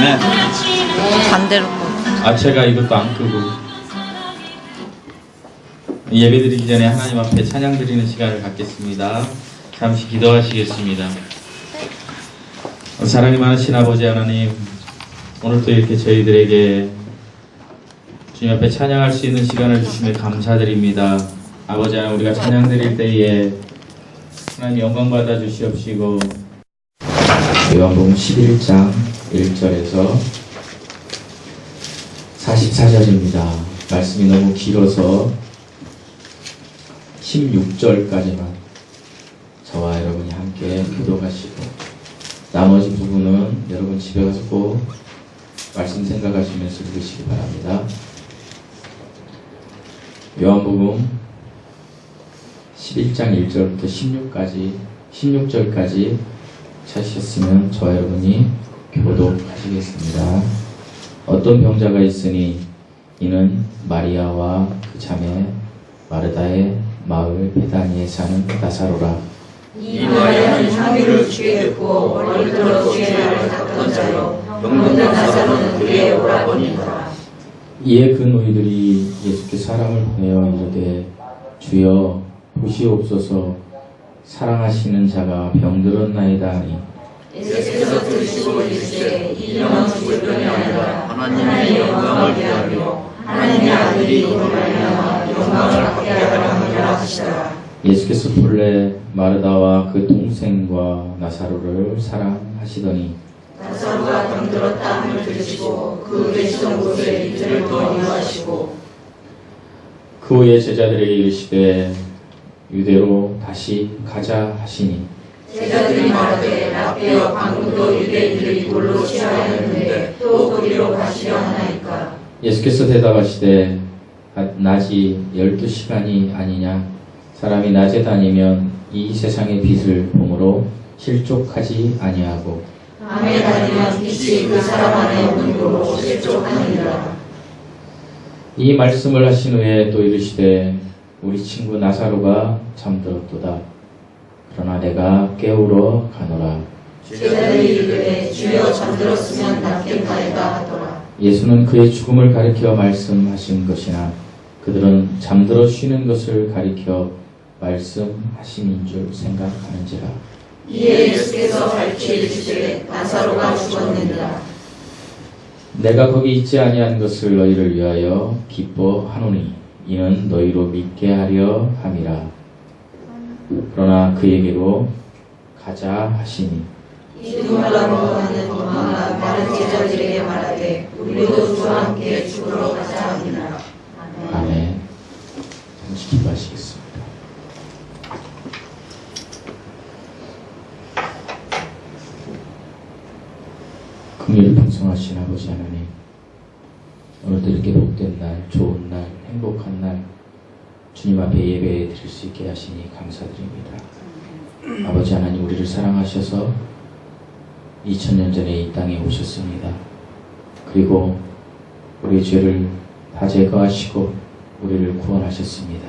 아멘. 반대로. 제가 이것도 안 끄고 예배 드리기 전에 하나님 앞에 찬양 드리는 시간을 갖겠습니다. 잠시 기도하시겠습니다. 사랑이 많으신 아버지 하나님, 오늘도 이렇게 저희들에게 주님 앞에 찬양할 수 있는 시간을 주심에 감사드립니다. 아버지 하나님, 우리가 찬양 드릴 때에 하나님 영광 받아 주시옵시고, 요한복음 11장 1절에서 44절입니다. 말씀이 너무 길어서 16절까지만 저와 여러분이 함께 기도하시고, 나머지 부분은 여러분 집에 가서 꼭 말씀 생각하시면서 읽으시기 바랍니다. 요한복음 11장 1절부터 16절까지 찾으셨으면 저와 여러분이 교독하시겠습니다. 어떤 병자가 있으니 이는 마리아와 그 자매 마르다의 마을 베다니에 사는 나사로라. 이 마리아는 향유를 취했고 머리를 들어 죄를 닦던 자요 병든 나사로는 그의 오라버니더라. 이에 그 노이들이 예수께 사람을 보내어 이르되 주여 보시옵소서, 사랑하시는 자가 병들었나이다 하니, 예수께서 들으시고 이르시되 이 영은 죽을 병이 아니라 하나님의 영광을 위하여 하나님의 아들이 이로 말미암아 영광을 받게 하려 함이라 하시더라. 예수께서 본래 마르다와 그 동생과 나사로를 사랑하시더니 나사로가 병들었다 함을 들으시고 그 계시던 곳에 이틀을 더 이루하시고, 그 후에 제자들에게 이르시되 유대로 다시 가자 하시니, 제자들이 말하되 라피여 방금도 유대인들이 돌로 취하였는데 또 거기로 가시려 하나이까. 예수께서 대답하시되 낮이 12시간이 아니냐. 사람이 낮에 다니면 이 세상의 빛을 보므로 실족하지 아니하고 밤에 다니면 빛이 그 사람 안에 없는으로 실족하느니라. 이 말씀을 하신 후에 또 이르시되 우리 친구 나사로가 잠들었도다. 그러나 내가 깨우러 가노라. 제자들이 이르되 주여 잠들었으면 낫겠나이다 하더라. 예수는 그의 죽음을 가리켜 말씀하신 것이나 그들은 잠들어 쉬는 것을 가리켜 말씀하심인 줄 생각하는지라. 이에 예수께서 밝히 이르시되 나사로가 죽었느니라. 내가 거기 있지 아니한 것을 너희를 위하여 기뻐하노니 이는 너희로 믿게 하려 함이라. 그러나 그에게로 가자 하시니, 이두말라로 하는 도마가 다른 제자들에게 말하되 우리도 주와 함께 죽으러 가자 하니라. 아멘. 잠시 기도하시겠습니다. 긍휼을 풍성하신 아버지 하나님, 오늘도 이렇게 복된 날, 좋은 날, 행복한 날 주님 앞에 예배 드릴 수 있게 하시니 감사드립니다. 아버지 하나님, 우리를 사랑하셔서 2000년 전에 이 땅에 오셨습니다. 그리고 우리의 죄를 다 제거하시고 우리를 구원하셨습니다.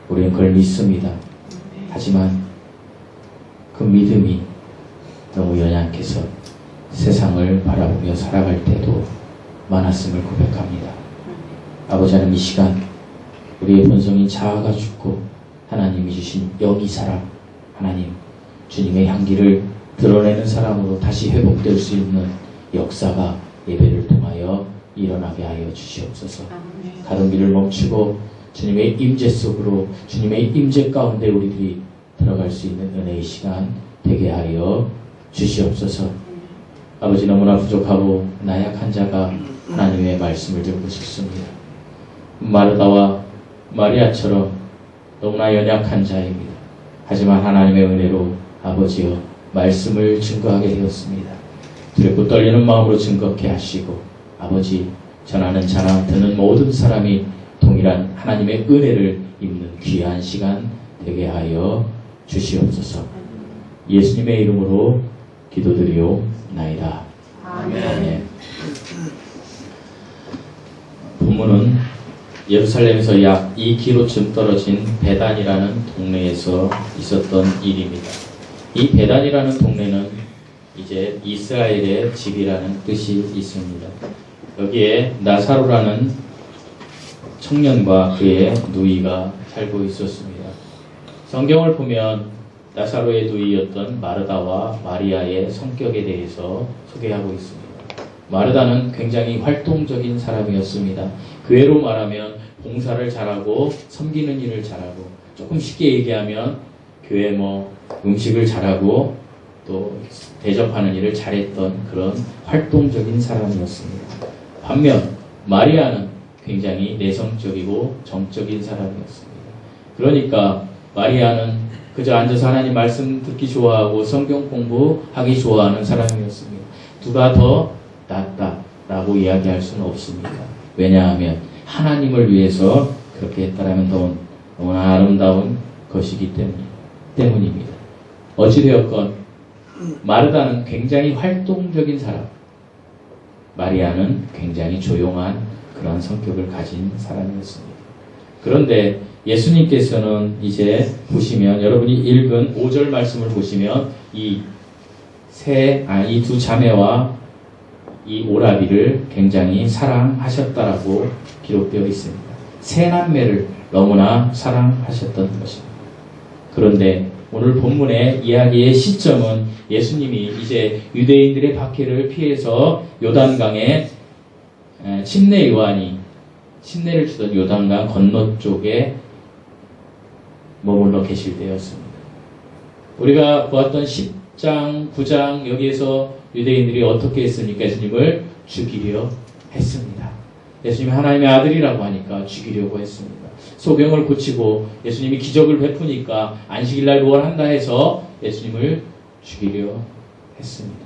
우리는 그걸 믿습니다. 하지만 그 믿음이 너무 연약해서 세상을 바라보며 살아갈 때도 많았음을 고백합니다. 아버지 하나님, 이 시간 우리의 본성인 자아가 죽고 하나님이 주신 영이 살아 하나님 주님의 향기를 드러내는 사람으로 다시 회복될 수 있는 역사가 예배를 통하여 일어나게 하여 주시옵소서. 가는 길을 멈추고 주님의 임재 속으로, 주님의 임재 가운데 우리들이 들어갈 수 있는 은혜의 시간 되게 하여 주시옵소서. 아버지, 너무나 부족하고 나약한 자가 하나님의 말씀을 듣고 싶습니다. 마르다와 마리아처럼 너무나 연약한 자입니다. 하지만 하나님의 은혜로 아버지여 말씀을 증거하게 되었습니다. 두렵고 떨리는 마음으로 증거케 하시고 아버지, 전하는 자나 듣는 모든 사람이 동일한 하나님의 은혜를 입는 귀한 시간 되게 하여 주시옵소서. 예수님의 이름으로 기도드리옵나이다. 아멘. 본문은 예루살렘에서 약 2km쯤 떨어진 베단이라는 동네에서 있었던 일입니다. 이 베단이라는 동네는 이제 이스라엘의 집이라는 뜻이 있습니다. 여기에 나사로라는 청년과 그의 누이가 살고 있었습니다. 성경을 보면 나사로의 누이였던 마르다와 마리아의 성격에 대해서 소개하고 있습니다. 마르다는 굉장히 활동적인 사람이었습니다. 교회로 말하면 봉사를 잘하고 섬기는 일을 잘하고, 조금 쉽게 얘기하면 교회 음식을 잘하고 또 대접하는 일을 잘했던 그런 활동적인 사람이었습니다. 반면 마리아는 굉장히 내성적이고 정적인 사람이었습니다. 그러니까 마리아는 그저 앉아서 하나님 말씀 듣기 좋아하고 성경 공부하기 좋아하는 사람이었습니다. 누가 더 낫다라고 이야기할 수는 없습니다. 왜냐하면 하나님을 위해서 그렇게 했다라면 너무나 아름다운 것이기 때문입니다. 어찌되었건 마르다는 굉장히 활동적인 사람, 마리아는 굉장히 조용한 그런 성격을 가진 사람이었습니다. 그런데 예수님께서는 이제 보시면, 여러분이 읽은 5절 말씀을 보시면 이 두 자매와 이 오라비를 굉장히 사랑하셨다라고 기록되어 있습니다. 세 남매를 너무나 사랑하셨던 것입니다. 그런데 오늘 본문의 이야기의 시점은 예수님이 이제 유대인들의 박해를 피해서 요단강에 침례 요한이 침례를 주던 요단강 건너 쪽에 머물러 계실 때였습니다. 우리가 보았던 10장, 9장 여기에서 유대인들이 어떻게 했습니까? 예수님을 죽이려 했습니다. 예수님이 하나님의 아들이라고 하니까 죽이려고 했습니다. 소병을 고치고 예수님이 기적을 베푸니까 안식일날 부활한다 해서 예수님을 죽이려 했습니다.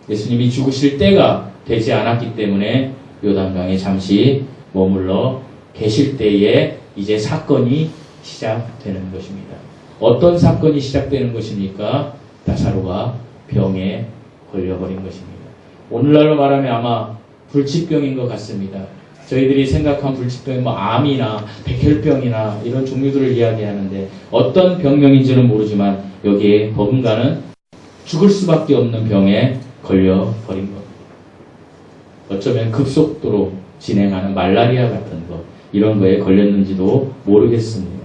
예수님이 죽으실 때가 되지 않았기 때문에 요단강에 잠시 머물러 계실 때에 이제 사건이 시작되는 것입니다. 어떤 사건이 시작되는 것입니까? 나사로가 병에 걸려버린 것입니다. 오늘날로 말하면 아마 불치병인 것 같습니다. 저희들이 생각한 불치병이 암이나 백혈병이나 이런 종류들을 이야기하는데 어떤 병명인지는 모르지만 여기에 버금가는 죽을 수밖에 없는 병에 걸려버린 것. 어쩌면 급속도로 진행하는 말라리아 같은 것, 이런 거에 걸렸는지도 모르겠습니다.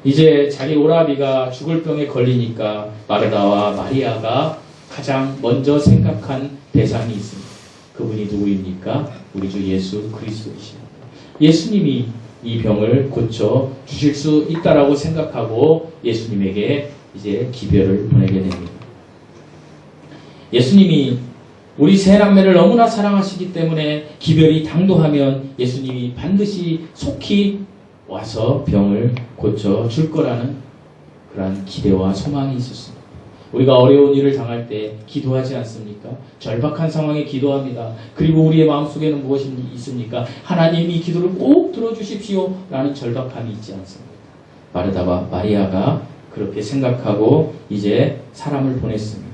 이제 자기 오라비가 죽을 병에 걸리니까 마르다와 마리아가 가장 먼저 생각한 대상이 있습니다. 그분이 누구입니까? 우리 주 예수 그리스도이십니다. 예수님이 이 병을 고쳐 주실 수 있다라고 생각하고 예수님에게 이제 기별을 보내게 됩니다. 예수님이 우리 세 남매를 너무나 사랑하시기 때문에 기별이 당도하면 예수님이 반드시 속히 와서 병을 고쳐 줄 거라는 그런 기대와 소망이 있었습니다. 우리가 어려운 일을 당할 때 기도하지 않습니까? 절박한 상황에 기도합니다. 그리고 우리의 마음속에는 무엇이 있습니까? 하나님이 이 기도를 꼭 들어주십시오 라는 절박함이 있지 않습니까? 마르다와 마리아가 그렇게 생각하고 이제 사람을 보냈습니다.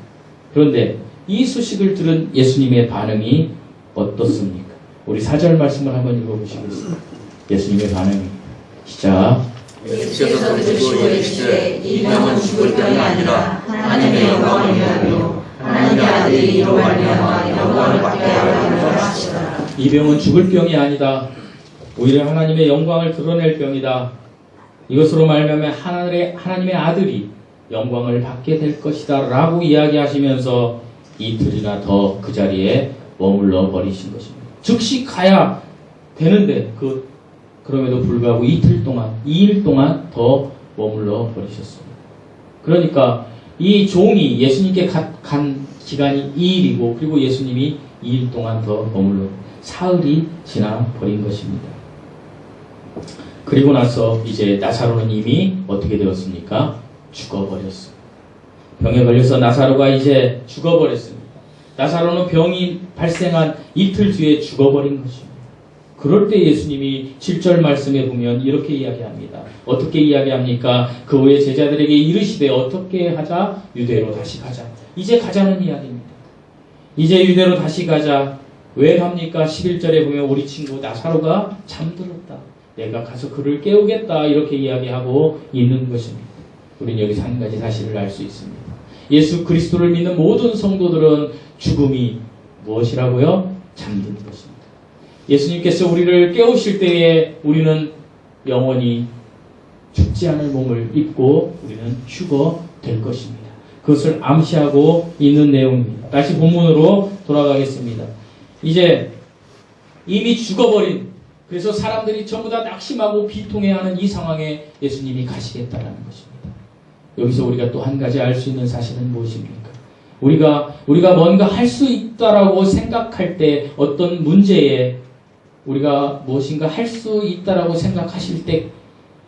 그런데 이 소식을 들은 예수님의 반응이 어떻습니까? 우리 4절 말씀을 한번 읽어보시겠습니다. 예수님의 반응이 시작. 예수께서 들으시고 이르시되 이 병은 죽을 병이 아니라 하나님의 영광을 위하여 하나님의 아들이 이로 말미암아 영광을 받게 하려 함이라 하시더라. 이 병은 죽을 병이 아니다. 오히려 하나님의 영광을 드러낼 병이다. 이것으로 말미암아 하나님의 아들이 영광을 받게 될 것이다 라고 이야기하시면서 이틀이나 더 그 자리에 머물러 버리신 것입니다. 즉시 가야 되는데 그럼에도 불구하고 2일 동안 더 머물러 버리셨습니다. 그러니까 이 종이 예수님께 간 기간이 2일이고 그리고 예수님이 2일 동안 더 머물러 사흘이 지나 버린 것입니다. 그리고 나서 이제 나사로는 이미 어떻게 되었습니까? 죽어버렸습니다. 병에 걸려서 나사로가 이제 죽어버렸습니다. 나사로는 병이 발생한 이틀 뒤에 죽어버린 것입니다. 그럴 때 예수님이 7절 말씀에 보면 이렇게 이야기합니다. 어떻게 이야기합니까? 그 후에 제자들에게 이르시되 어떻게 하자? 유대로 다시 가자. 이제 가자는 이야기입니다. 이제 유대로 다시 가자. 왜 갑니까? 11절에 보면 우리 친구 나사로가 잠들었다. 내가 가서 그를 깨우겠다. 이렇게 이야기하고 있는 것입니다. 우리는 여기서 한 가지 사실을 알 수 있습니다. 예수 그리스도를 믿는 모든 성도들은 죽음이 무엇이라고요? 잠든 것입니다. 예수님께서 우리를 깨우실 때에 우리는 영원히 죽지 않을 몸을 입고 우리는 휴거될 것입니다. 그것을 암시하고 있는 내용입니다. 다시 본문으로 돌아가겠습니다. 이제 이미 죽어버린, 그래서 사람들이 전부 다 낙심하고 비통해하는 이 상황에 예수님이 가시겠다라는 것입니다. 여기서 우리가 또 한 가지 알 수 있는 사실은 무엇입니까? 우리가 뭔가 할 수 있다라고 생각할 때, 어떤 문제에 우리가 무엇인가 할 수 있다라고 생각하실 때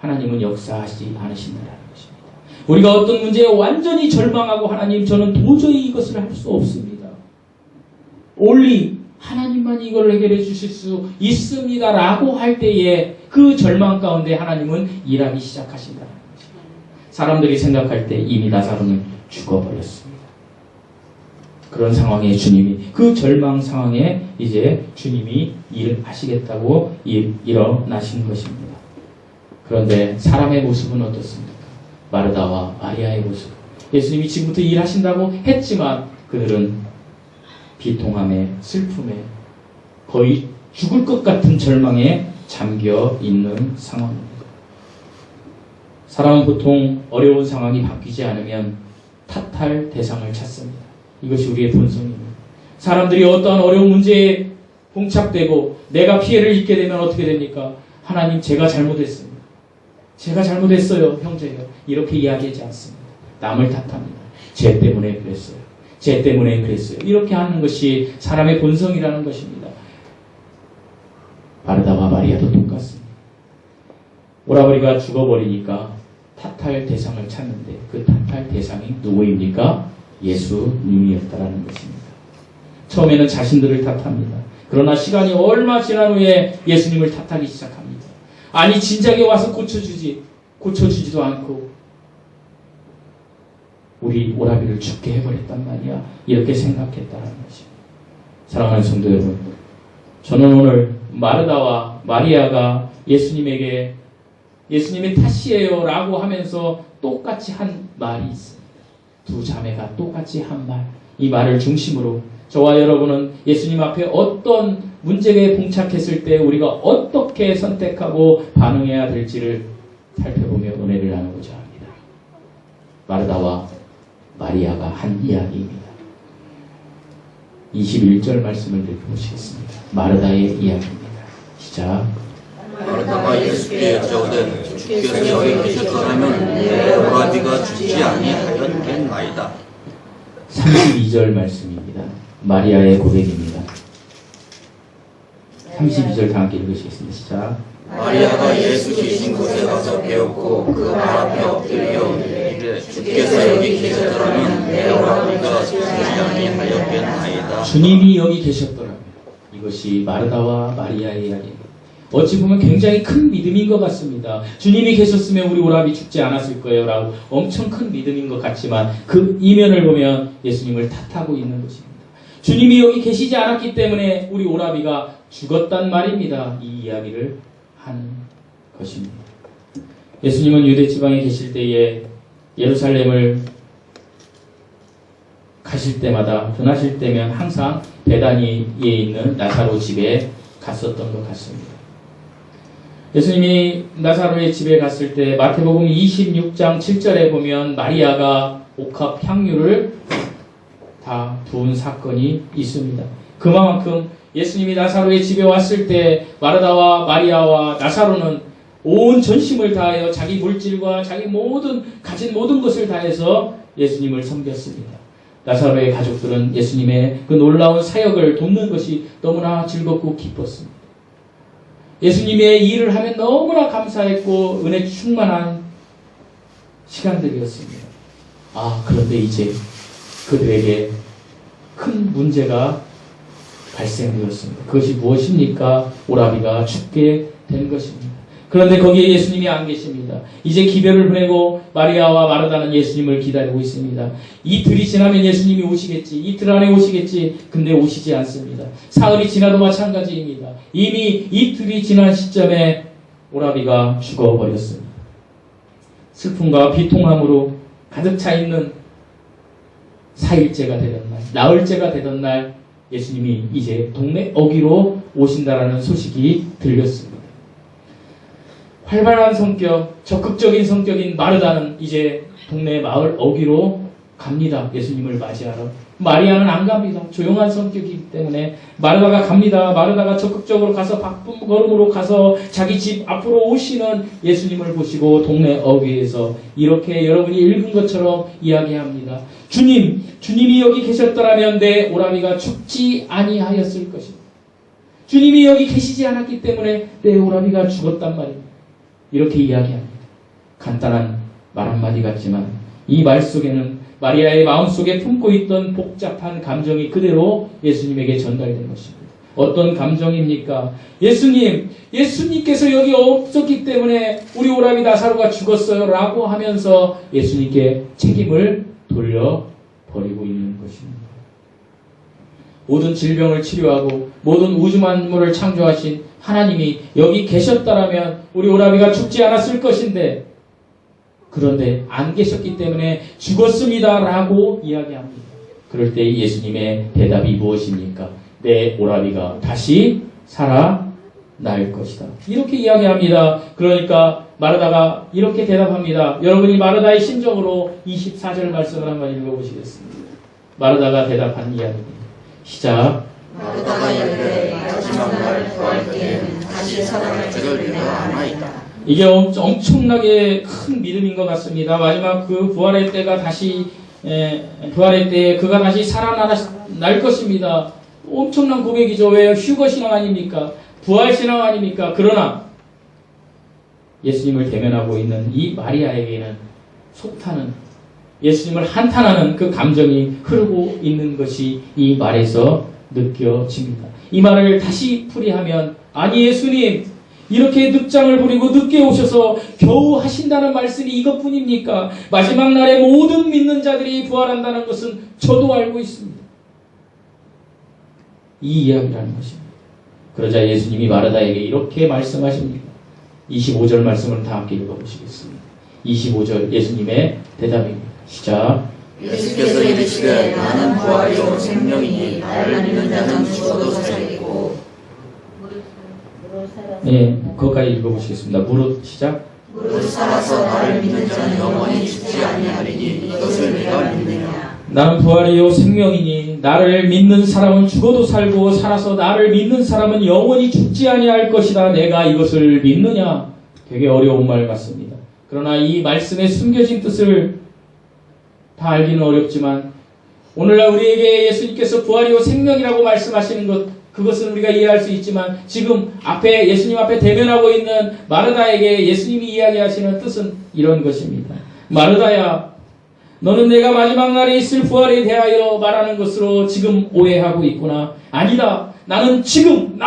하나님은 역사하지 않으신다라는 것입니다. 우리가 어떤 문제에 완전히 절망하고 하나님, 저는 도저히 이것을 할 수 없습니다. only 하나님만이 이걸 해결해 주실 수 있습니다라고 할 때에 그 절망 가운데 하나님은 일하기 시작하신다는 것입니다. 사람들이 생각할 때 이미 나사로는 죽어버렸습니다. 그런 상황에 주님이, 그 절망 상황에 이제 주님이 일을 하시겠다고 일어나신 것입니다. 그런데 사람의 모습은 어떻습니까? 마르다와 마리아의 모습. 예수님이 지금부터 일하신다고 했지만 그들은 비통함에, 슬픔에, 거의 죽을 것 같은 절망에 잠겨 있는 상황입니다. 사람은 보통 어려운 상황이 바뀌지 않으면 탓할 대상을 찾습니다. 이것이 우리의 본성입니다. 사람들이 어떠한 어려운 문제에 봉착되고 내가 피해를 입게 되면 어떻게 됩니까? 하나님, 제가 잘못했습니다. 제가 잘못했어요, 형제요. 이렇게 이야기하지 않습니다. 남을 탓합니다. 쟤 때문에 그랬어요. 쟤 때문에 그랬어요. 이렇게 하는 것이 사람의 본성이라는 것입니다. 마르다와 마리아도 똑같습니다. 오라버니가 죽어버리니까 탓할 대상을 찾는데 그 탓할 대상이 누구입니까? 예수님이었다라는 것입니다. 처음에는 자신들을 탓합니다. 그러나 시간이 얼마 지난 후에 예수님을 탓하기 시작합니다. 아니, 진작에 와서 고쳐주지도 않고 우리 오라비를 죽게 해버렸단 말이야. 이렇게 생각했다는 것입니다. 사랑하는 성도 여러분, 저는 오늘 마르다와 마리아가 예수님에게 예수님의 탓이에요 라고 하면서 똑같이 한 말이 있습니다. 두 자매가 똑같이 한 말, 이 말을 중심으로 저와 여러분은 예수님 앞에 어떤 문제에 봉착했을 때 우리가 어떻게 선택하고 반응해야 될지를 살펴보며 은혜를 나누고자 합니다. 마르다와 마리아가 한 이야기입니다. 21절 말씀을 읽어보시겠습니다. 마르다의 이야기입니다. 시작. 마르다가 예수께 여짜오되 주께서 여기 계셨더라면 내 오라비가 죽지 아니하였겠나이다. 32절 말씀입니다. 마리아의 고백입니다. 32절 다 함께 읽으시겠습니다. 시작. 마리아가 예수 계신 곳에 가서 배웠고 그 발 앞에 엎드려 이르되 주께서 여기 계셨더라면 내 오라비가 죽지 아니하였겠나이다. 주님이 여기 계셨더라면. 이것이 마르다와 마리아의 이야기입니다. 어찌 보면 굉장히 큰 믿음인 것 같습니다. 주님이 계셨으면 우리 오라비 죽지 않았을 거예요 라고 엄청 큰 믿음인 것 같지만 그 이면을 보면 예수님을 탓하고 있는 것입니다. 주님이 여기 계시지 않았기 때문에 우리 오라비가 죽었단 말입니다. 이 이야기를 하는 것입니다. 예수님은 유대 지방에 계실 때에 예루살렘을 가실 때마다, 떠나실 때면 항상 베다니에 있는 나사로 집에 갔었던 것 같습니다. 예수님이 나사로의 집에 갔을 때 마태복음 26장 7절에 보면 마리아가 옥합 향유를 다 부은 사건이 있습니다. 그만큼 예수님이 나사로의 집에 왔을 때 마르다와 마리아와 나사로는 온 전심을 다하여 자기 물질과 자기 가진 모든 것을 다해서 예수님을 섬겼습니다. 나사로의 가족들은 예수님의 그 놀라운 사역을 돕는 것이 너무나 즐겁고 기뻤습니다. 예수님의 일을 하면 너무나 감사했고 은혜 충만한 시간들이었습니다. 그런데 이제 그들에게 큰 문제가 발생되었습니다. 그것이 무엇입니까? 오라비가 죽게 된 것입니다. 그런데 거기에 예수님이 안 계십니다. 이제 기별을 보내고 마리아와 마르다는 예수님을 기다리고 있습니다. 이틀이 지나면 예수님이 오시겠지. 이틀 안에 오시겠지. 근데 오시지 않습니다. 사흘이 지나도 마찬가지입니다. 이미 이틀이 지난 시점에 오라비가 죽어버렸습니다. 슬픔과 비통함으로 가득 차 있는 4일째가 되던 날, 나흘째가 되던 날 예수님이 이제 동네 어귀로 오신다라는 소식이 들렸습니다. 활발한 성격, 적극적인 성격인 마르다는 이제 동네 마을 어귀로 갑니다. 예수님을 맞이하러. 마리아는 안 갑니다. 조용한 성격이기 때문에 마르다가 갑니다. 마르다가 적극적으로 가서 바쁜 걸음으로 가서 자기 집 앞으로 오시는 예수님을 보시고 동네 어귀에서 이렇게 여러분이 읽은 것처럼 이야기합니다. 주님이 여기 계셨더라면 내 오라비가 죽지 아니하였을 것입니다. 주님이 여기 계시지 않았기 때문에 내 오라비가 죽었단 말입니다. 이렇게 이야기합니다. 간단한 말 한마디 같지만 이 말 속에는 마리아의 마음속에 품고 있던 복잡한 감정이 그대로 예수님에게 전달된 것입니다. 어떤 감정입니까? 예수님께서 여기 없었기 때문에 우리 오라비 나사로가 죽었어요 라고 하면서 예수님께 책임을 돌려버리고 있는 것입니다. 모든 질병을 치료하고 모든 우주 만물을 창조하신 하나님이 여기 계셨다라면 우리 오라비가 죽지 않았을 것인데 그런데 안 계셨기 때문에 죽었습니다라고 이야기합니다. 그럴 때 예수님의 대답이 무엇입니까? 내 오라비가 다시 살아날 것이다. 이렇게 이야기합니다. 그러니까 마르다가 이렇게 대답합니다. 여러분이 마르다의 심정으로 24절 말씀을 한번 읽어보시겠습니다. 마르다가 대답한 이야기입니다. 시작. 마르다가 이르되 마지막 날 부활 때에는 다시 살아날 줄을 내가 아나이다. 이게 엄청나게 큰 믿음인 것 같습니다. 마지막 그 부활의 때가 다시 부활의 때에 그가 다시 살아날 것입니다. 엄청난 고백이죠. 왜요? 휴거 신앙 아닙니까? 부활 신앙 아닙니까? 그러나 예수님을 대면하고 있는 이 마리아에게는 속타는 예수님을 한탄하는 그 감정이 흐르고 있는 것이 이 말에서 느껴집니다. 이 말을 다시 풀이하면 아니 예수님 이렇게 늑장을 부리고 늦게 오셔서 겨우 하신다는 말씀이 이것뿐입니까? 마지막 날에 모든 믿는 자들이 부활한다는 것은 저도 알고 있습니다. 이 이야기라는 것입니다. 그러자 예수님이 마르다에게 이렇게 말씀하십니다. 25절 말씀을 다 함께 읽어보시겠습니다. 25절 예수님의 대답입니다. 시작. 예수께서 이르시되 나는 부활이요 생명이니 나를 믿는 자는 죽어도 살겠고 네, 그것까지 읽어보시겠습니다. 무릇 시작. 무릇 살아서 나를 믿는 자는 영원히 죽지 아니하리니 이것을 내가 믿느냐. 나는 부활이요 생명이니 나를 믿는 사람은 죽어도 살고 살아서 나를 믿는 사람은 영원히 죽지 아니할 것이다. 내가 이것을 믿느냐. 되게 어려운 말 같습니다. 그러나 이 말씀의 숨겨진 뜻을 다 알기는 어렵지만 오늘날 우리에게 예수님께서 부활이요 생명이라고 말씀하시는 것 그것은 우리가 이해할 수 있지만 지금 앞에 예수님 앞에 대면하고 있는 마르다에게 예수님이 이야기하시는 뜻은 이런 것입니다. 마르다야, 너는 내가 마지막 날에 있을 부활에 대하여 말하는 것으로 지금 오해하고 있구나. 아니다. 나는 지금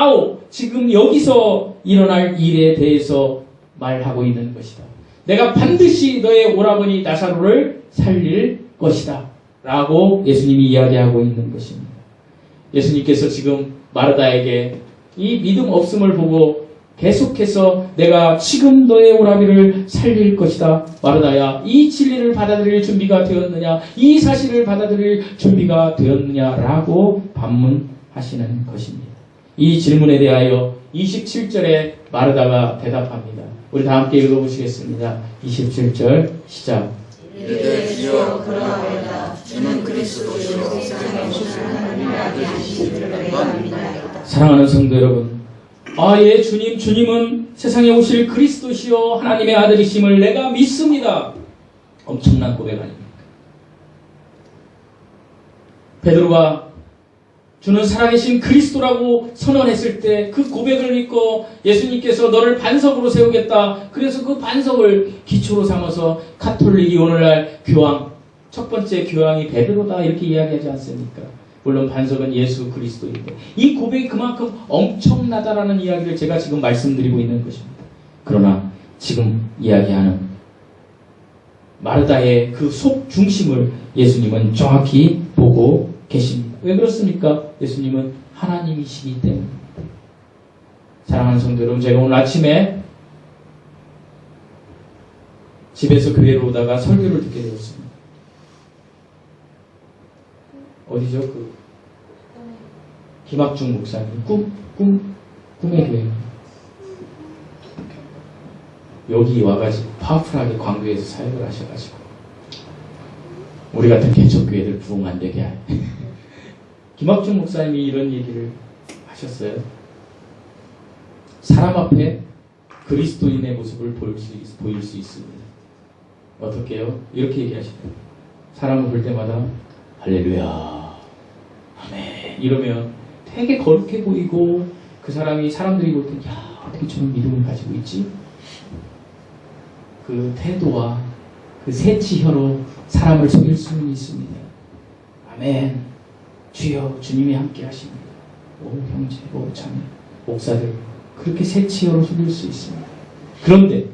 여기서 일어날 일에 대해서 말하고 있는 것이다. 내가 반드시 너의 오라버니 나사로를 살릴 것이다. 라고 예수님이 이야기하고 있는 것입니다. 예수님께서 지금 마르다에게 이 믿음 없음을 보고 계속해서 내가 지금 너의 오라비를 살릴 것이다. 마르다야, 이 진리를 받아들일 준비가 되었느냐? 이 사실을 받아들일 준비가 되었느냐라고 반문하시는 것입니다. 이 질문에 대하여 27절에 마르다가 대답합니다. 우리 다 함께 읽어보시겠습니다. 27절 시작. 이르되 주여 그러하오이다. 주는 그리스도시요 세상에 오실 하나님의 아들이시를 내가 믿나이다. 사랑하는 성도 여러분, 예, 주님은 세상에 오실 그리스도시요 하나님의 아들이심을 내가 믿습니다. 엄청난 고백 아닙니까? 베드로가 주는 살아계신 그리스도라고 선언했을 때 그 고백을 믿고 예수님께서 너를 반석으로 세우겠다. 그래서 그 반석을 기초로 삼아서 가톨릭이 오늘날 교황, 첫 번째 교황이 베드로다 이렇게 이야기하지 않습니까? 물론 반석은 예수 그리스도인데 이 고백이 그만큼 엄청나다라는 이야기를 제가 지금 말씀드리고 있는 것입니다. 그러나 지금 이야기하는 마르다의 그 속 중심을 예수님은 정확히 보고 계십니다. 왜 그렇습니까? 예수님은 하나님이시기 때문입니다. 사랑하는 성도 여러분, 제가 오늘 아침에 집에서 교회로 오다가 설교를 듣게 되었습니다. 어디죠? 김학중 목사님 꿈의 교회 여기 와가지고 파워풀하게 광교에서 사역을 하셔가지고 우리 같은 개척교회들 부흥 안 되게 할 김학중 목사님이 이런 얘기를 하셨어요. 사람 앞에 그리스도인의 모습을 보일 수 있습니다. 어떻게 해요? 이렇게 얘기하시더라고요. 사람을 볼 때마다 할렐루야 아멘 이러면 되게 거룩해 보이고 그 사람이 사람들이 볼 때 야 어떻게 저런 믿음을 가지고 있지? 그 태도와 그 새치혀로 사람을 속일 수는 있습니다. 아멘 주여 주님이 함께 하십니다. 오 형제 오 자매 목사들 그렇게 새치혀로 속일 수 있습니다. 그런데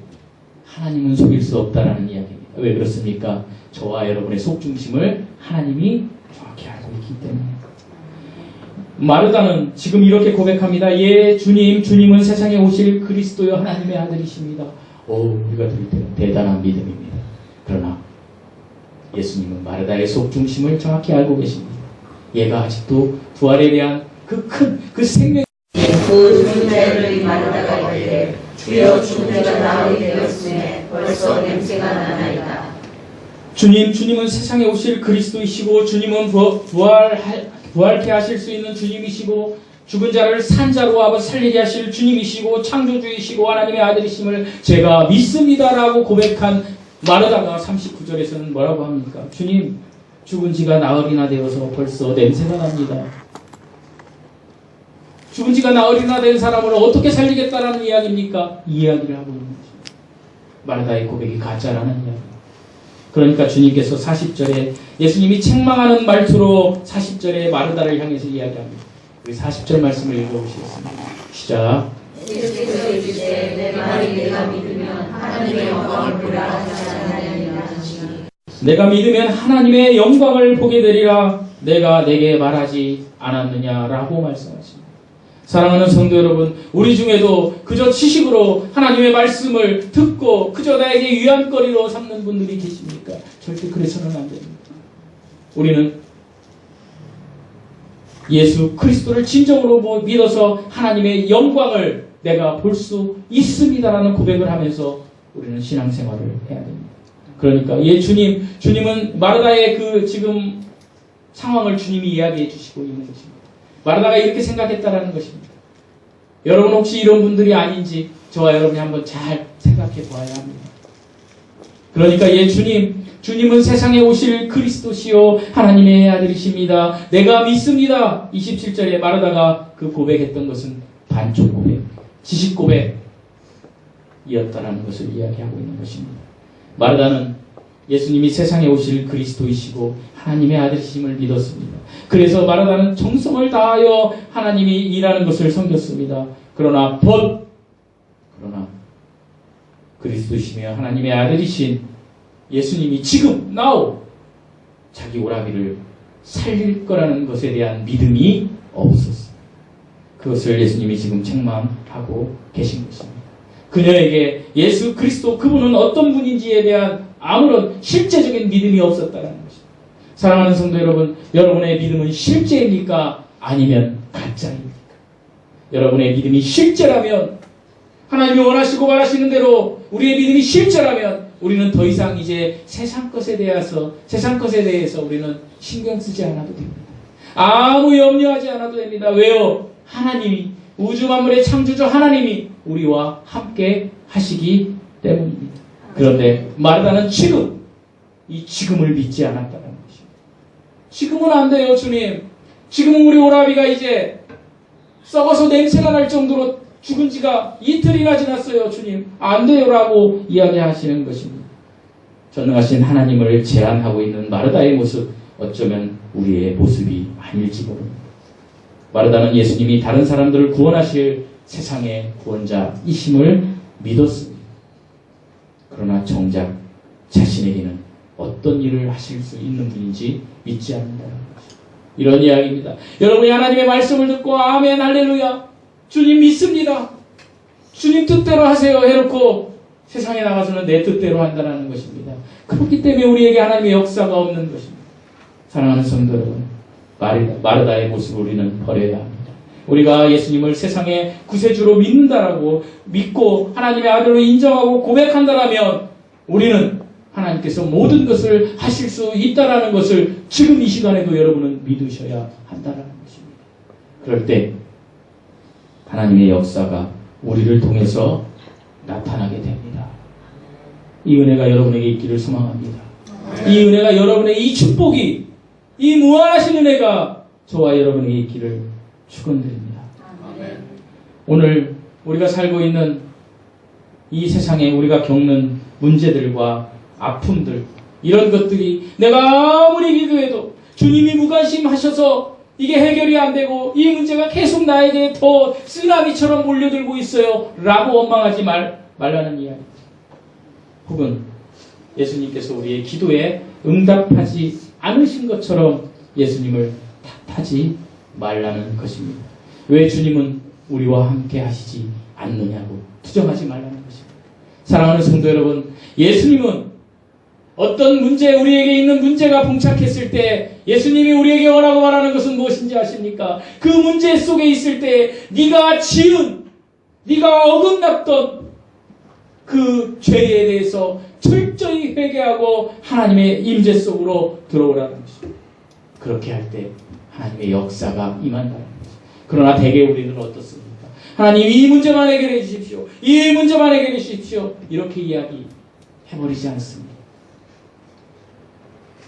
하나님은 속일 수 없다라는 이야기입니다. 왜 그렇습니까? 저와 여러분의 속중심을 하나님이 정확히 알고 있기 때문에. 마르다는 지금 이렇게 고백합니다. 예 주님은 세상에 오실 그리스도여 하나님의 아들이십니다. 우리가 들을 때는 대단한 믿음입니다. 그러나 예수님은 마르다의 속중심을 정확히 알고 계십니다. 얘가 아직도 부활에 대한 그 생명 그 죽은 자들이 마르다가 이르되 주여 죽은 자가 나으리 되었으매 벌써 냄새가 나나이다. 주님은 세상에 오실 그리스도이시고 주님은 부활케 하실 수 있는 주님이시고 죽은 자를 산자로 살리게 하실 주님이시고 창조주이시고 하나님의 아들이심을 제가 믿습니다라고 고백한 마르다가 39절에서는 뭐라고 합니까? 주님 죽은 지가 나흘이나 되어서 벌써 냄새가 납니다. 죽은 지가 나흘이나 된 사람을 어떻게 살리겠다라는 이야기입니까? 이 이야기를 하고 있는 것입니다. 마르다의 고백이 가짜라는 이야기. 그러니까 주님께서 40절에 예수님이 책망하는 말투로 40절에 마르다를 향해서 이야기합니다. 우리 40절 말씀을 읽어보시겠습니다. 시작. 예수께서 이르시되 내 말이 내가 믿으면 하나님의 영광을 보라 하지 않느냐니 내가 믿으면 하나님의 영광을 보게 되리라 내가 내게 말하지 않았느냐라고 말씀하십니다. 사랑하는 성도 여러분, 우리 중에도 그저 지식으로 하나님의 말씀을 듣고 그저 나에게 위안거리로 삼는 분들이 계십니까? 절대 그래서는 안 됩니다. 우리는 예수 그리스도를 진정으로 믿어서 하나님의 영광을 내가 볼 수 있습니다라는 고백을 하면서 우리는 신앙생활을 해야 됩니다. 그러니까 주님은 마르다의 그 지금 상황을 주님이 이야기해 주시고 있는 것입니다. 마르다가 이렇게 생각했다라는 것입니다. 여러분 혹시 이런 분들이 아닌지 저와 여러분이 한번 잘 생각해 보아야 합니다. 그러니까 주님은 세상에 오실 그리스도시요 하나님의 아들이십니다. 내가 믿습니다. 27절에 마르다가 그 고백했던 것은 반쪽 고백, 지식 고백이었다라는 것을 이야기하고 있는 것입니다. 마르다는 예수님이 세상에 오실 그리스도이시고 하나님의 아들이심을 믿었습니다. 그래서 마르다는 정성을 다하여 하나님이 일하는 것을 섬겼습니다. 그러나 그리스도시며 하나님의 아들이신 예수님이 지금 자기 오라비를 살릴 거라는 것에 대한 믿음이 없었습니다. 그것을 예수님이 지금 책망하고 계신 것입니다. 그녀에게 예수 그리스도 그분은 어떤 분인지에 대한 아무런 실제적인 믿음이 없었다는 것입니다. 사랑하는 성도 여러분, 여러분의 믿음은 실제입니까? 아니면 가짜입니까? 여러분의 믿음이 실제라면 하나님이 원하시고 말하시는 대로 우리의 믿음이 실제라면 우리는 더 이상 이제 세상 것에 대해서 우리는 신경 쓰지 않아도 됩니다. 아무 염려하지 않아도 됩니다. 왜요? 하나님이 우주 만물의 창조주 하나님이 우리와 함께 하시기 때문입니다. 그런데 마르다는 지금을 믿지 않았다는 것입니다. 지금은 안 돼요, 주님. 지금은 우리 오라비가 이제 썩어서 냄새가 날 정도로 죽은 지가 이틀이나 지났어요, 주님. 안 돼요라고 이야기하시는 것입니다. 전능하신 하나님을 제안하고 있는 마르다의 모습, 어쩌면 우리의 모습이 아닐지 모릅니다. 마르다는 예수님이 다른 사람들을 구원하실 세상의 구원자이심을 믿었습니다. 그러나 정작 자신에게는 어떤 일을 하실 수 있는 분인지 믿지 않는다는 것입니다. 이런 이야기입니다. 여러분이 하나님의 말씀을 듣고 아멘 할렐루야 주님 믿습니다. 주님 뜻대로 하세요 해놓고 세상에 나가서는 내 뜻대로 한다는 것입니다. 그렇기 때문에 우리에게 하나님의 역사가 없는 것입니다. 사랑하는 성도 여러분, 마르다의 모습을 우리는 버려야 합니다. 우리가 예수님을 세상의 구세주로 믿는다라고 믿고 하나님의 아들로 인정하고 고백한다라면 우리는 하나님께서 모든 것을 하실 수 있다라는 것을 지금 이 시간에도 여러분은 믿으셔야 한다라는 것입니다. 그럴 때 하나님의 역사가 우리를 통해서 나타나게 됩니다. 이 은혜가 여러분에게 있기를 소망합니다. 이 은혜가 여러분의 이 축복이 이 무한하신 은혜가 저와 여러분에게 있기를 축원드립니다. 오늘 우리가 살고 있는 이 세상에 우리가 겪는 문제들과 아픔들 이런 것들이 내가 아무리 기도해도 주님이 무관심하셔서 이게 해결이 안 되고 이 문제가 계속 나에게 더 쓰나미처럼 몰려들고 있어요 라고 원망하지 말라는 이야기. 혹은 예수님께서 우리의 기도에 응답하지 않으신 것처럼 예수님을 탓하지 말라는 것입니다. 왜 주님은 우리와 함께 하시지 않느냐고 투정하지 말라는 것입니다. 사랑하는 성도 여러분, 예수님은 어떤 문제, 우리에게 있는 문제가 봉착했을 때 예수님이 우리에게 원하고 말하는 것은 무엇인지 아십니까? 그 문제 속에 있을 때 네가 지은, 네가 어긋났던 그 죄에 대해서 철저히 회개하고 하나님의 임재 속으로 들어오라는 것입니다. 그렇게 할 때 하나님의 역사가 임한다는 것입니다. 그러나 대개 우리는 어떻습니까? 하나님 이 문제만 해결해 주십시오. 이 문제만 해결해 주십시오. 이렇게 이야기해버리지 않습니다.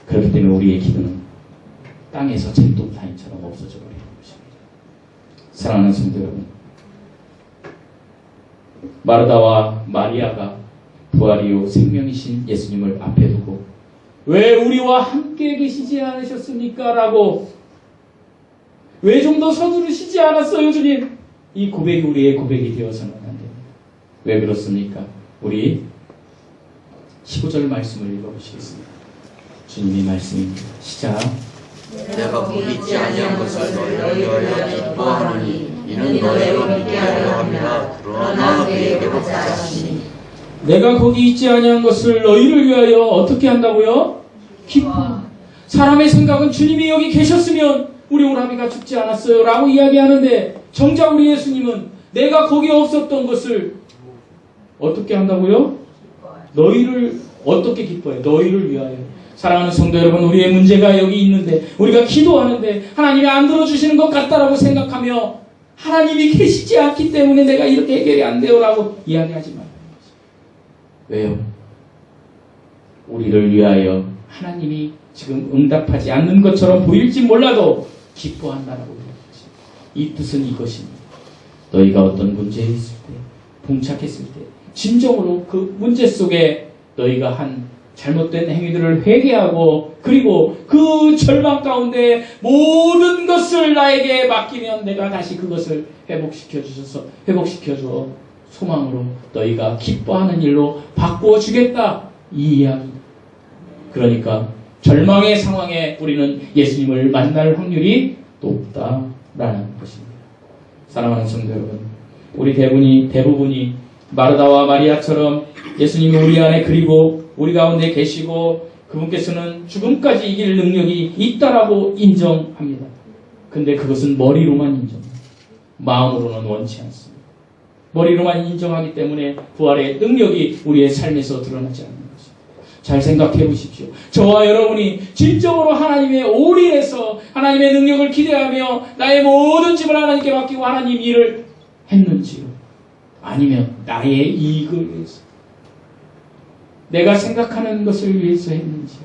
그렇기 때문에 우리의 기도는 땅에서 쟁동타인처럼 없어져 버리는 것입니다. 사랑하는 성도 여러분, 마르다와 마리아가 부활이요 생명이신 예수님을 앞에 두고 왜 우리와 함께 계시지 않으셨습니까? 라고 왜 좀 더 서두르시지 않았어요 주님? 이 고백이 우리의 고백이 되어서는 안 됩니다. 왜 그렇습니까? 우리 15절 말씀을 읽어보시겠습니다. 주님의 말씀입니다. 시작. 내가 거기 있지 아니한 것을 너희를 위하여 기뻐하노니 이는 너희로 믿게 하려 함이라. 그러나 너희에게 받지 않으시니 내가 거기 있지 아니한 것을 너희를 위하여 어떻게 한다고요? 기뻐. 사람의 생각은 주님이 여기 계셨으면 우리 오라비가 죽지 않았어요 라고 이야기하는데 정작 우리 예수님은 내가 거기 없었던 것을 어떻게 한다고요? 너희를 어떻게 기뻐해요? 너희를 위하여. 사랑하는 성도 여러분, 우리의 문제가 여기 있는데 우리가 기도하는데 하나님이 안 들어주시는 것 같다라고 생각하며 하나님이 계시지 않기 때문에 내가 이렇게 해결이 안 돼요 라고 이야기하지 말아요. 왜요? 우리를 위하여 하나님이 지금 응답하지 않는 것처럼 보일지 몰라도 기뻐한다라고 이야기합니다. 이 뜻은 이것입니다. 너희가 어떤 문제에 있을 때, 봉착했을 때 진정으로 그 문제 속에 너희가 한 잘못된 행위들을 회개하고 그리고 그 절망 가운데 모든 것을 나에게 맡기면 내가 다시 그것을 회복시켜줘 소망으로 너희가 기뻐하는 일로 바꾸어 주겠다 이 이야기. 그러니까 절망의 상황에 우리는 예수님을 만날 확률이 높다라는 것입니다. 사랑하는 성도 여러분, 우리 대부분이 마르다와 마리아처럼 예수님이 우리 안에 그리고 우리 가운데 계시고 그분께서는 죽음까지 이길 능력이 있다라고 인정합니다. 근데 그것은 머리로만 인정합니다. 마음으로는 원치 않습니다. 머리로만 인정하기 때문에 부활의 능력이 우리의 삶에서 드러나지 않는 것입니다. 잘 생각해 보십시오. 저와 여러분이 진정으로 하나님의 올인해서 하나님의 능력을 기대하며 나의 모든 짐을 하나님께 맡기고 하나님 일을 했는지요. 아니면 나의 이익을 위해서 내가 생각하는 것을 위해서 했는지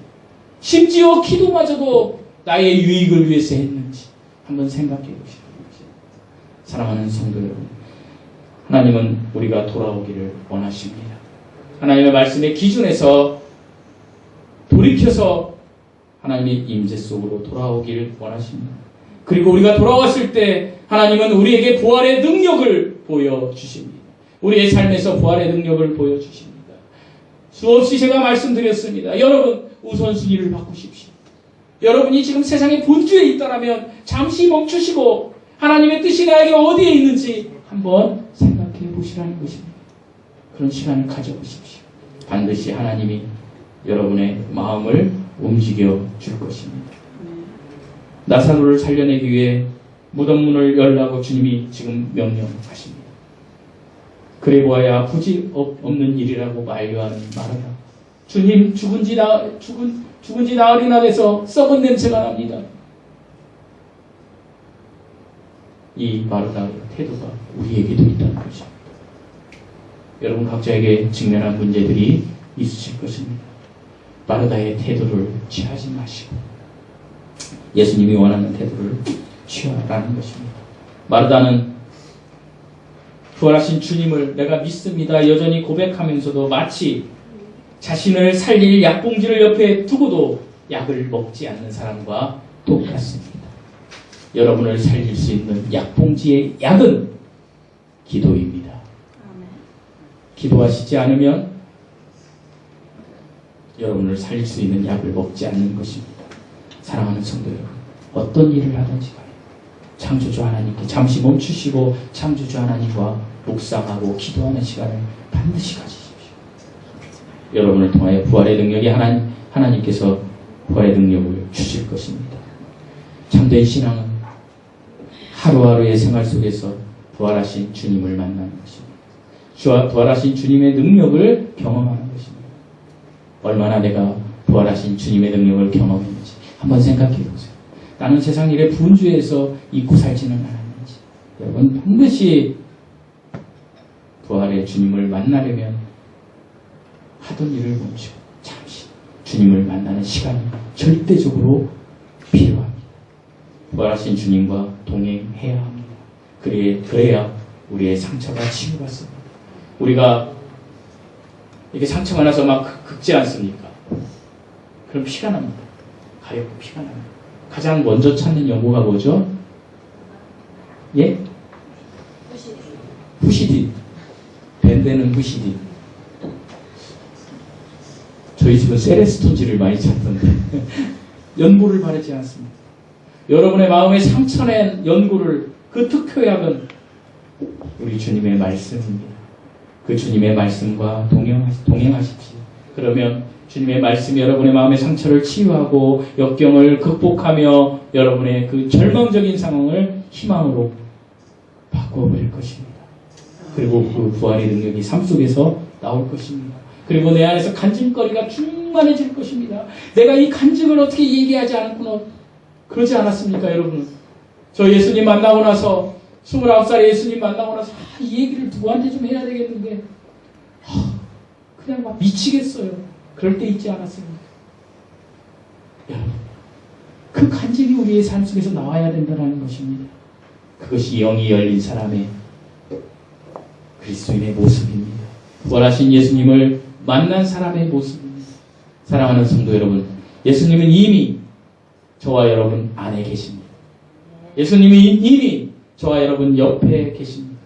심지어 기도마저도 나의 유익을 위해서 했는지 한번 생각해 보십시오. 사랑하는 성도 여러분, 하나님은 우리가 돌아오기를 원하십니다. 하나님의 말씀의 기준에서 돌이켜서 하나님의 임재 속으로 돌아오기를 원하십니다. 그리고 우리가 돌아왔을 때 하나님은 우리에게 부활의 능력을 보여주십니다. 우리의 삶에서 부활의 능력을 보여주십니다. 수없이 제가 말씀드렸습니다. 여러분 우선순위를 바꾸십시오. 여러분이 지금 세상의 본주에 있다라면 잠시 멈추시고 하나님의 뜻이 나에게 어디에 있는지 한번 생각해 보시라는 것입니다. 그런 시간을 가져보십시오. 반드시 하나님이 여러분의 마음을 움직여 줄 것입니다. 나사로를 살려내기 위해 무덤 문을 열라고 주님이 지금 명령하십니다. 그래 보아야 부지 없는 일이라고 만류하는 마르다. 주님, 죽은 지 나흘이나 돼서 썩은 냄새가 납니다. 이 마르다의 태도가 우리에게도 있다는 것입니다. 여러분 각자에게 직면한 문제들이 있으실 것입니다. 마르다의 태도를 취하지 마시고 예수님이 원하는 태도를 취하라는 것입니다. 마르다는 부활하신 주님을 내가 믿습니다 여전히 고백하면서도 마치 자신을 살릴 약봉지를 옆에 두고도 약을 먹지 않는 사람과 똑같습니다. 여러분을 살릴 수 있는 약봉지의 약은 기도입니다. 기도하시지 않으면 여러분을 살릴 수 있는 약을 먹지 않는 것입니다. 사랑하는 성도 여러분, 어떤 일을 하든지 간에 창조주 하나님께 잠시 멈추시고 창조주 하나님과 묵상하고 기도하는 시간을 반드시 가지십시오. 여러분을 통하여 부활의 능력이 하나님께서 부활의 능력을 주실 것입니다. 참된 신앙은 하루하루의 생활 속에서 부활하신 주님을 만나는 것입니다. 부활하신 주님의 능력을 경험하는 것입니다. 얼마나 내가 부활하신 주님의 능력을 경험했는지 한번 생각해 보세요. 나는 세상 일에 분주해서 잊고 살지는 않았는지. 여러분 반드시 부활의 주님을 만나려면 하던 일을 멈추고 잠시 주님을 만나는 시간이 절대적으로 필요합니다. 부활하신 주님과 동행해야 합니다. 그래야 우리의 상처가 치유받습니다. 우리가 이렇게 상처가 나서 막 긁지 않습니까? 그럼 피가 납니다. 가렵고 피가 납니다. 가장 먼저 찾는 연고가 뭐죠? 예? 후시딘. 밴드는 후시딘. 저희 집은 세레스톤지를 많이 찾던데 연고를 바르지 않습니다. 여러분의 마음에 상처낸 연고를 그 특효약은 우리 주님의 말씀입니다. 그 주님의 말씀과 동행하십시오. 그러면 주님의 말씀이 여러분의 마음의 상처를 치유하고 역경을 극복하며 여러분의 그 절망적인 상황을 희망으로 바꿔버릴 것입니다. 그리고 그 부활의 능력이 삶 속에서 나올 것입니다. 그리고 내 안에서 간증거리가 충만해질 것입니다. 내가 이 간증을 어떻게 얘기하지 않았구나. 그러지 않았습니까, 여러분? 저 예수님 만나고 나서 29살에 예수님 만나고 나서 이 얘기를 누구한테 좀 해야 되겠는데 그냥 막 미치겠어요. 그럴 때 있지 않았습니까? 여러분, 그 간증이 우리의 삶 속에서 나와야 된다는 것입니다. 그것이 영이 열린 사람의 그리스도인의 모습입니다. 부활하신 예수님을 만난 사람의 모습입니다. 사랑하는 성도 여러분, 예수님은 이미 저와 여러분 안에 계십니다. 예수님이 이미 저와 여러분 옆에 계십니다.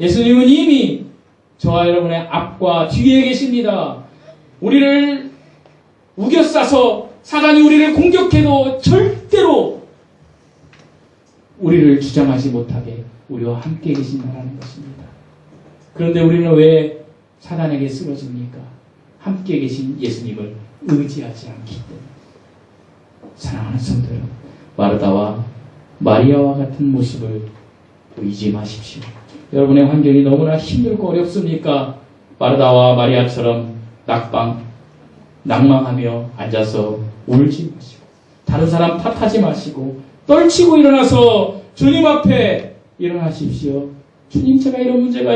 예수님은 이미 저와 여러분의 앞과 뒤에 계십니다. 우리를 우겨싸서 사단이 우리를 공격해도 절대로 우리를 주장하지 못하게 우리와 함께 계신다는 것입니다. 그런데 우리는 왜 사단에게 쓰러집니까? 함께 계신 예수님을 의지하지 않기 때문에. 사랑하는 성도 여러분, 마르다와 마리아와 같은 모습을 보이지 마십시오. 여러분의 환경이 너무나 힘들고 어렵습니까? 마르다와 마리아처럼 낭망하며 앉아서 울지 마시고 다른 사람 탓하지 마시고 떨치고 일어나서 주님 앞에 일어나십시오. 주님, 제가 이런 문제가